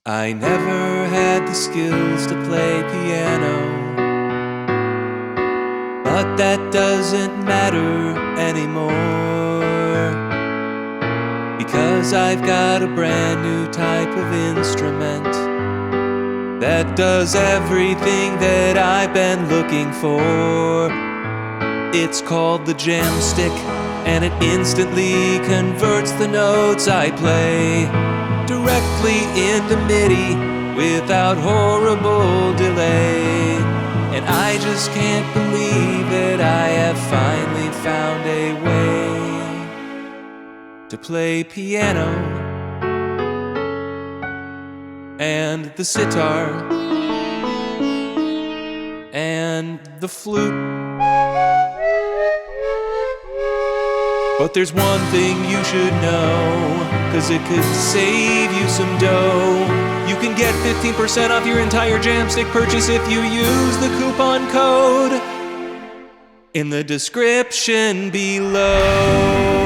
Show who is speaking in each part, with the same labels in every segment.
Speaker 1: I never had the skills to play piano, but that doesn't matter anymore, because I've got a brand new type of instrument that does everything that I've been looking for. It's called the jamstik, and it instantly converts the notes I play directly into MIDI without horrible delay. And I just can't believe that I have finally found a way to play piano and the sitar and the flute. But there's one thing you should know, 'cause it could save you some dough. You can get 15% off your entire jamstik purchase if you use the coupon code in the description below.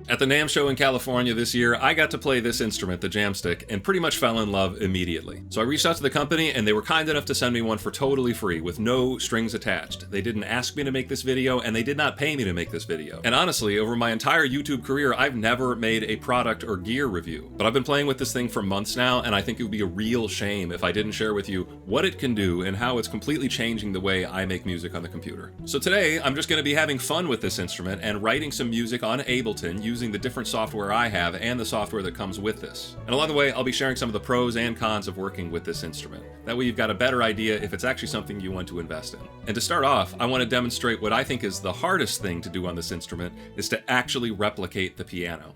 Speaker 2: At the NAMM show in California this year, I got to play this instrument, the jamstik, and pretty much fell in love immediately. So I reached out to the company and they were kind enough to send me one for totally free with no strings attached. They didn't ask me to make this video and they did not pay me to make this video. And honestly, over my entire YouTube career, I've never made a product or gear review. But I've been playing with this thing for months now, and I think it would be a real shame if I didn't share with you what it can do and how it's completely changing the way I make music on the computer. So today, I'm just going to be having fun with this instrument and writing some music on Ableton using the different software I have and the software that comes with this. And along the way, I'll be sharing some of the pros and cons of working with this instrument. That way you've got a better idea if it's actually something you want to invest in. And to start off, I want to demonstrate what I think is the hardest thing to do on this instrument, is to actually replicate the piano.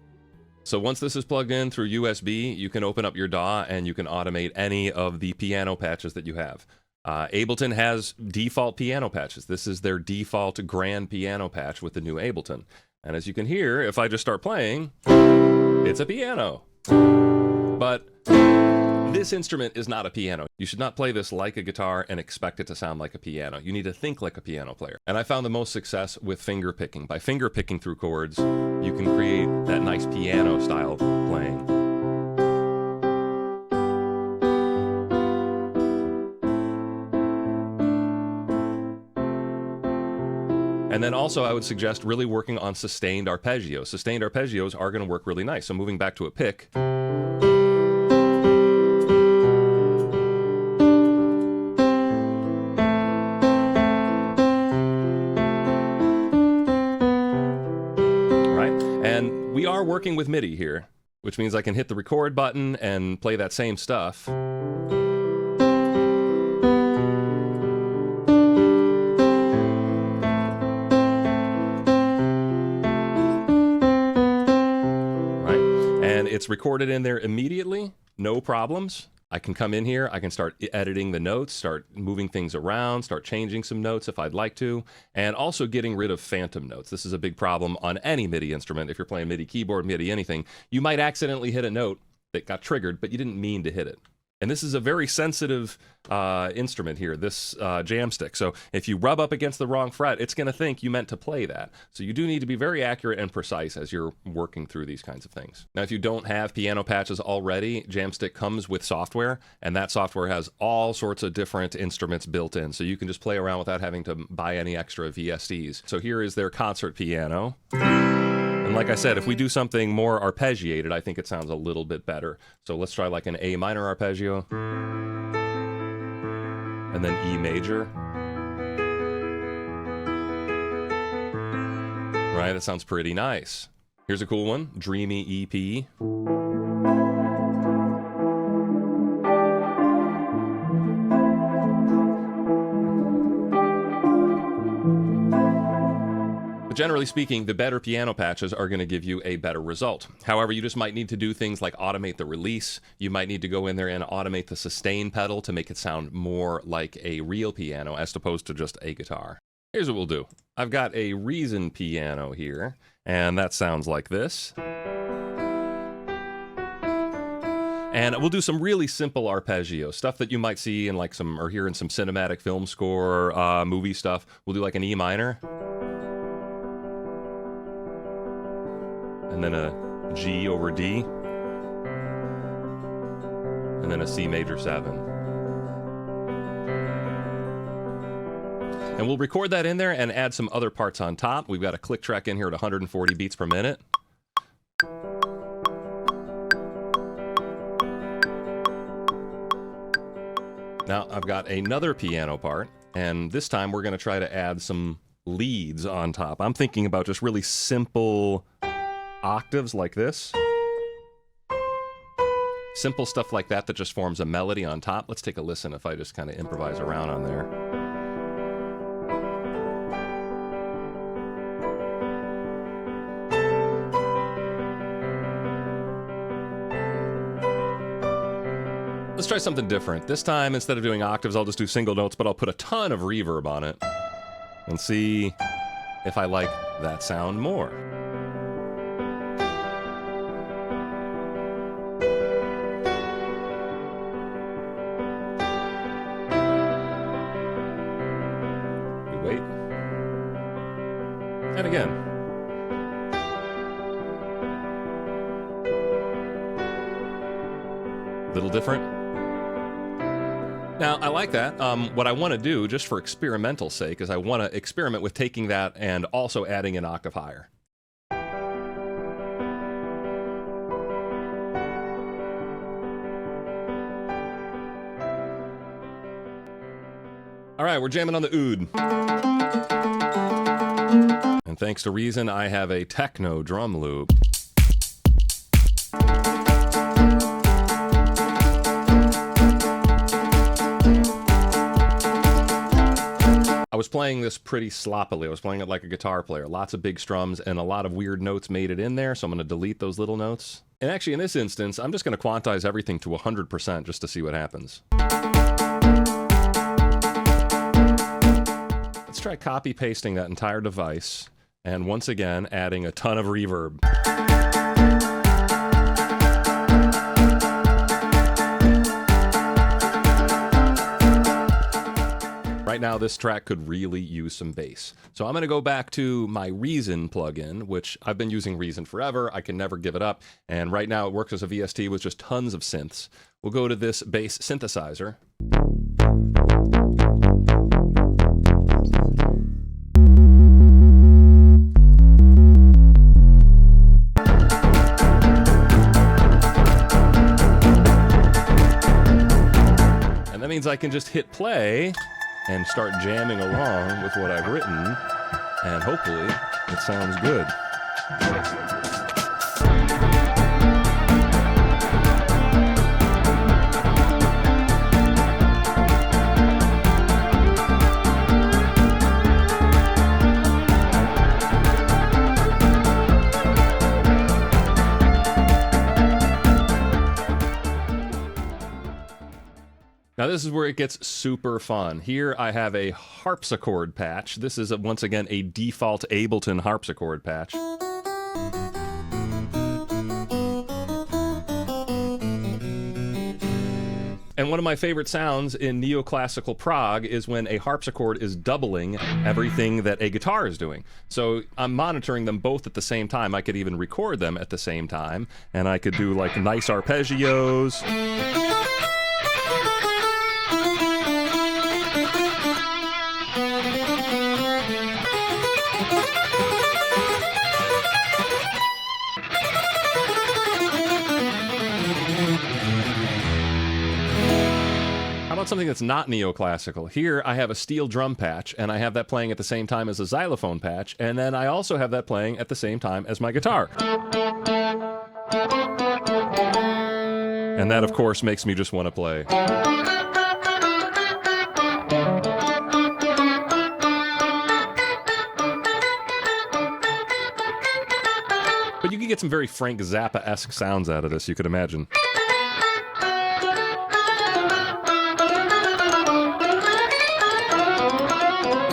Speaker 2: So once this is plugged in through USB, you can open up your DAW and you can automate any of the piano patches that you have. Ableton has default piano patches. This is their default grand piano patch with the new Ableton. And as you can hear, if I just start playing, it's a piano. But this instrument is not a piano. You should not play this like a guitar and expect it to sound like a piano. You need to think like a piano player. And I found the most success with finger picking. By finger picking through chords, you can create that nice piano style playing. And then also I would suggest really working on sustained arpeggios. Sustained arpeggios are going to work really nice. So moving back to a pick. Right? And we are working with MIDI here, which means I can hit the record button and play that same stuff. It's recorded in there immediately, no problems. I can come in here, I can start editing the notes, start moving things around, start changing some notes if I'd like to, and also getting rid of phantom notes. This is a big problem on any MIDI instrument. If you're playing MIDI keyboard, MIDI anything, you might accidentally hit a note that got triggered, but you didn't mean to hit it. And this is a very sensitive instrument here, this jamstik. So if you rub up against the wrong fret, it's going to think you meant to play that. So you do need to be very accurate and precise as you're working through these kinds of things. Now, if you don't have piano patches already, Jamstik comes with software, and that software has all sorts of different instruments built in. So you can just play around without having to buy any extra VSTs. So here is their concert piano. And like I said, if we do something more arpeggiated, I think it sounds a little bit better. So let's try like an A minor arpeggio. And then E major. Right, that sounds pretty nice. Here's a cool one, Dreamy EP. Generally speaking, the better piano patches are going to give you a better result. However, you just might need to do things like automate the release. You might need to go in there and automate the sustain pedal to make it sound more like a real piano as opposed to just a guitar. Here's what we'll do. I've got a Reason piano here, and that sounds like this. And we'll do some really simple arpeggio, stuff that you might see in like some, or hear in some cinematic film score, movie stuff. We'll do like an E minor. and then a G over D, and then a C major 7. And we'll record that in there and add some other parts on top. We've got a click track in here at 140 beats per minute. Now I've got another piano part, and this time we're going to try to add some leads on top. I'm thinking about just really simple octaves like this. Simple stuff like that that just forms a melody on top. Let's take a listen if I just kind of improvise around on there. Let's try something different. This time, instead of doing octaves, I'll just do single notes, but I'll put a ton of reverb on it and see if I like that sound more. We wait. And again. A little different. Now, I like that. What I want to do, just for experimental sake, is I want to experiment with taking that and also adding an octave higher. All right, we're jamming on the Oud. And thanks to Reason, I have a techno drum loop. I was playing this pretty sloppily. I was playing it like a guitar player. Lots of big strums and a lot of weird notes made it in there, so I'm going to delete those little notes. And actually, in this instance, I'm just going to quantize everything to 100% just to see what happens. Let's try copy-pasting that entire device, and once again, adding a ton of reverb. Right now, this track could really use some bass. So I'm going to go back to my Reason plugin, which I've been using Reason forever. I can never give it up. And right now, it works as a VST with just tons of synths. We'll go to this bass synthesizer. And that means I can just hit play and start jamming along with what I've written, and hopefully it sounds good. Now this is where it gets super fun. Here I have a harpsichord patch. This is, once again, a default Ableton harpsichord patch. And one of my favorite sounds in neoclassical prog is when a harpsichord is doubling everything that a guitar is doing. So I'm monitoring them both at the same time. I could even record them at the same time, and I could do like nice arpeggios. Something that's not neoclassical. Here I have a steel drum patch, and I have that playing at the same time as a xylophone patch, and then I also have that playing at the same time as my guitar. And that, of course, makes me just want to play. But you can get some very Frank Zappa-esque sounds out of this, you could imagine.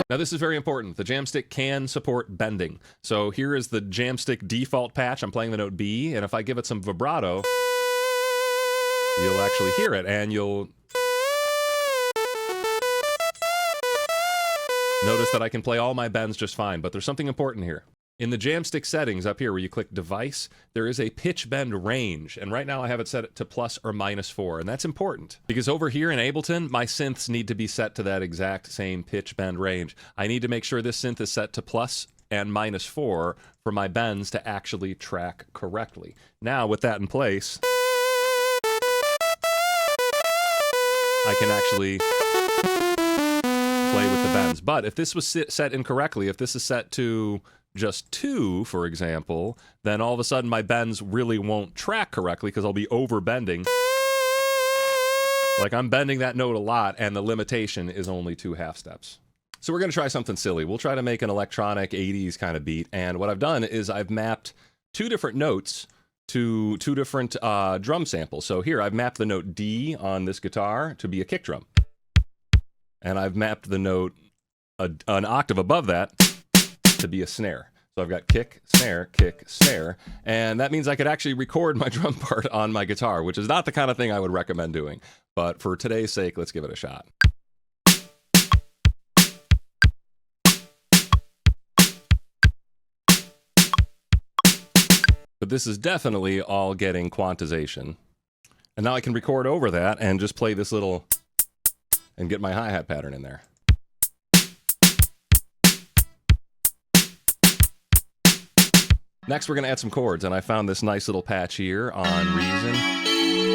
Speaker 2: Now this is very important. The jamstick can support bending. So here is the jamstick default patch. I'm playing the note B, and if I give it some vibrato, you'll actually hear it, and you'll notice that I can play all my bends just fine, but there's something important here. In the jamstick settings up here where you click device, there is a pitch bend range, and right now I have it set to plus or minus 4, and that's important because over here in Ableton, my synths need to be set to that exact same pitch bend range. I need to make sure this synth is set to plus and minus 4 for my bends to actually track correctly. Now, with that in place, I can actually play with the bends. But if this was set incorrectly, if this is set to just 2, for example, then all of a sudden my bends really won't track correctly because I'll be over bending. Like I'm bending that note a lot, and the limitation is only 2 half steps. So we're going to try something silly. We'll try to make an electronic 80s kind of beat, and what I've done is I've mapped 2 different notes to 2 different drum samples. So here I've mapped the note D on this guitar to be a kick drum, and I've mapped the note an octave above that to be a snare. So I've got kick, snare, and that means I could actually record my drum part on my guitar, which is not the kind of thing I would recommend doing. But for today's sake, let's give it a shot. But this is definitely all getting quantization. And now I can record over that and just play this little and get my hi-hat pattern in there. Next, we're going to add some chords, and I found this nice little patch here on Reason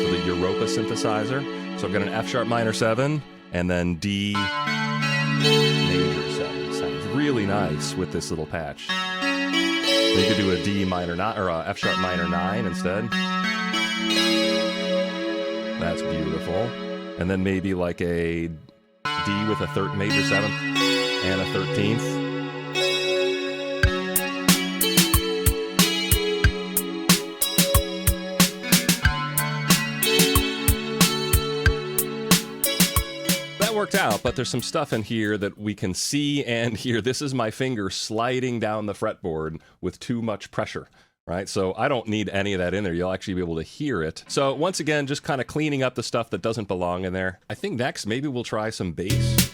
Speaker 2: for the Europa synthesizer. So I've got an F sharp minor 7, and then D major 7. Sounds really nice with this little patch. So you could do a D minor 9 or a F sharp minor 9 instead. That's beautiful. And then maybe like a D with a major 7th and a 13th. Worked out, but there's some stuff in here that we can see and hear. This is my finger sliding down the fretboard with too much pressure, right? So I don't need any of that in there. You'll actually be able to hear it. So once again, just kind of cleaning up the stuff that doesn't belong in there. I think next, maybe we'll try some bass.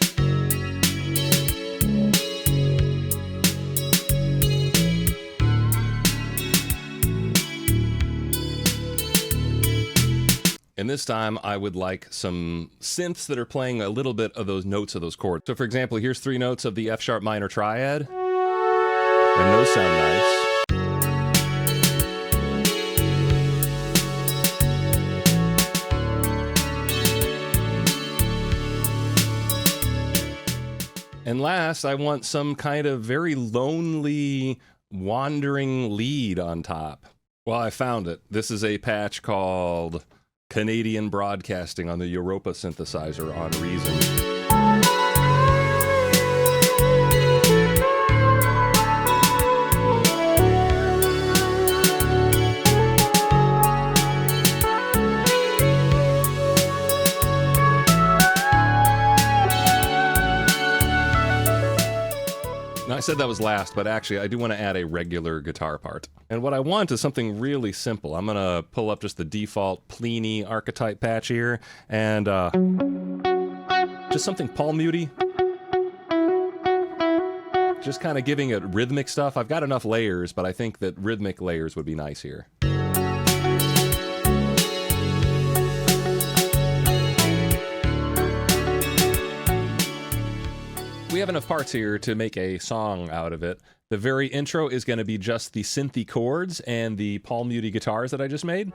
Speaker 2: And this time, I would like some synths that are playing a little bit of those notes of those chords. So for example, here's 3 notes of the F sharp minor triad. And those sound nice. And last, I want some kind of very lonely, wandering lead on top. Well, I found it. This is a patch called Canadian Broadcasting on the Europa synthesizer on Reason. Now, I said that was last, but actually I do want to add a regular guitar part. And what I want is something really simple. I'm going to pull up just the default Plini archetype patch here, and just something palm muty. Just kind of giving it rhythmic stuff. I've got enough layers, but I think that rhythmic layers would be nice here. We have enough parts here to make a song out of it. The very intro is going to be just the synthy chords and the palm muty guitars that I just made.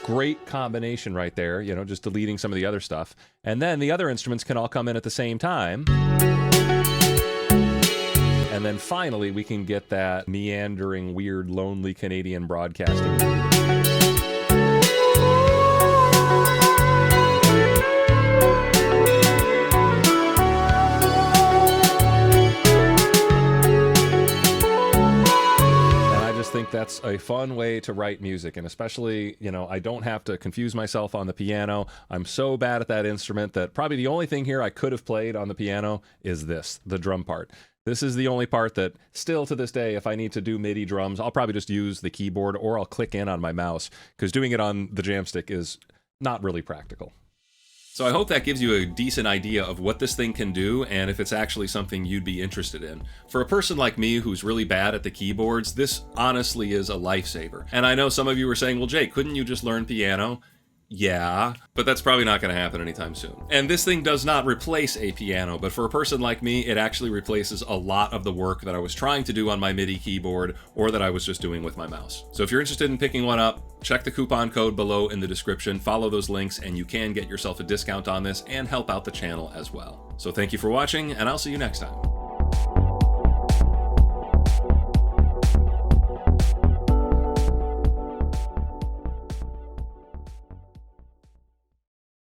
Speaker 2: Great combination right there, you know, just deleting some of the other stuff. And then the other instruments can all come in at the same time. And then finally, we can get that meandering, weird, lonely Canadian broadcasting. I think that's a fun way to write music, and especially, you know, I don't have to confuse myself on the piano. I'm so bad at that instrument that probably the only thing here I could have played on the piano is this, the drum part. This is the only part that still to this day, if I need to do MIDI drums, I'll probably just use the keyboard or I'll click in on my mouse, because doing it on the jamstick is not really practical. So I hope that gives you a decent idea of what this thing can do and if it's actually something you'd be interested in. For a person like me who's really bad at the keyboards, this honestly is a lifesaver. And I know some of you were saying, well, Jake, couldn't you just learn piano? Yeah, but that's probably not going to happen anytime soon. And this thing does not replace a piano, but for a person like me, it actually replaces a lot of the work that I was trying to do on my MIDI keyboard or that I was just doing with my mouse. So if you're interested in picking one up, check the coupon code below in the description, follow those links, and you can get yourself a discount on this and help out the channel as well. So thank you for watching, and I'll see you next time.